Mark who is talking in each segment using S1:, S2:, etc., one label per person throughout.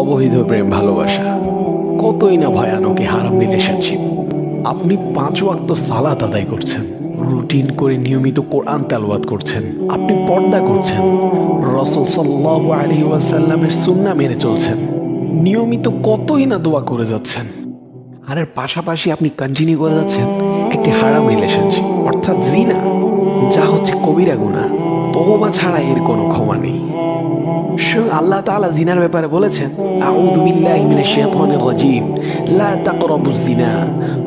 S1: অবৈধ প্রেম ভালোবাসা কতই না ভয়ানক এই হারাম রিলেশনশিপ। আপনি 5 ওয়াক্ত সালাত আদায় করছেন, রুটিন করে নিয়মিত কোরআন তেলাওয়াত করছেন, আপনি পর্দা করছেন, রাসূল সাল্লাল্লাহু আলাইহি ওয়াসাল্লামের সুন্নাহ মেনে চলছেন, নিয়মিত কতই না দোয়া করে যাচ্ছেন, আর এর পাশাপাশি আপনি কন্টিনিউ করে যাচ্ছেন একটি হারাম রিলেশনশিপ অর্থাৎ জিনা, যা হচ্ছে কবিরা গুনাহ। তওবা ছাড়া এর কোনো ক্ষমা নেই। স্বয়ং আল্লাহ তাআলা জিনার ব্যাপারে বলেছেন, আউযু বিল্লাহি মিনাশ শাইতানির রাজীম, লা তাকরাবুজ জিনা,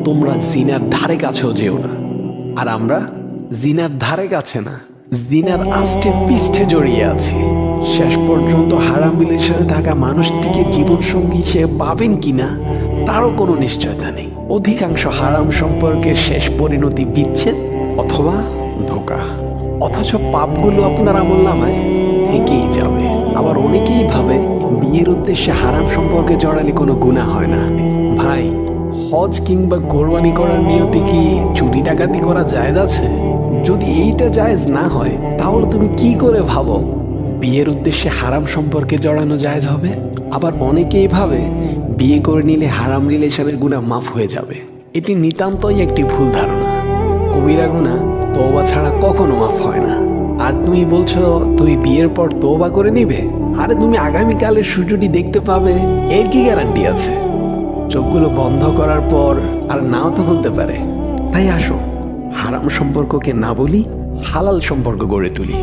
S1: তোমরা জিনার ধারে কাছেও যেও না। আর আমরা জিনার ধারে কাছে না, জিনার আষ্টে পৃষ্ঠে জড়িয়ে আছি। শেষ পর্যন্ত হারাম রিলেশনে থাকা মানুষটিকে জীবনসঙ্গী হিসেবে পাবেন কিনা তারও কোনো নিশ্চয়তা নেই। অধিকাংশ হারাম সম্পর্কের শেষ পরিণতি বিচ্ছেদ অথবা ধোঁকা, অথচ পাপগুলো আপনার আমলনামায় থেকেই যাবে। আবার অনেকেই ভাবে বিয়ের উদ্দেশ্যে হারাম সম্পর্কে জড়ালে কোনো গুনাহ হয় না। ভাই, হজ কিংবা কোরবানি করার নিয়তে কি চুরি ডাকাতি করা জায়েজ আছে? যদি এইটা জায়েজ না হয়, তাহলে তুমি কি করে ভাবো বিয়ের উদ্দেশ্যে হারাম সম্পর্কে জড়ানো জায়েজ হবে? আবার অনেকেই ভাবে বিয়ে করে নিলে হারাম রিলেশনের গুনাহ মাফ হয়ে যাবে। এটি নিতান্তই একটি ভুল ধারণা। কবিরা গুনাহ তওবা ছাড়া কখনো মাফ হয় না। আর তুমি বলছো তুমি বিয়ের পর তওবা করে নিবে? আরে তুমি আগামীকালের সূর্যটি দেখতে পাবে, এর কি গ্যারান্টি আছে? চোখগুলো বন্ধ করার পর আর নাও তো খুলতে পারে। তাই আসো, হারাম সম্পর্ককে না বলি, হালাল সম্পর্ক গড়ে তুলি।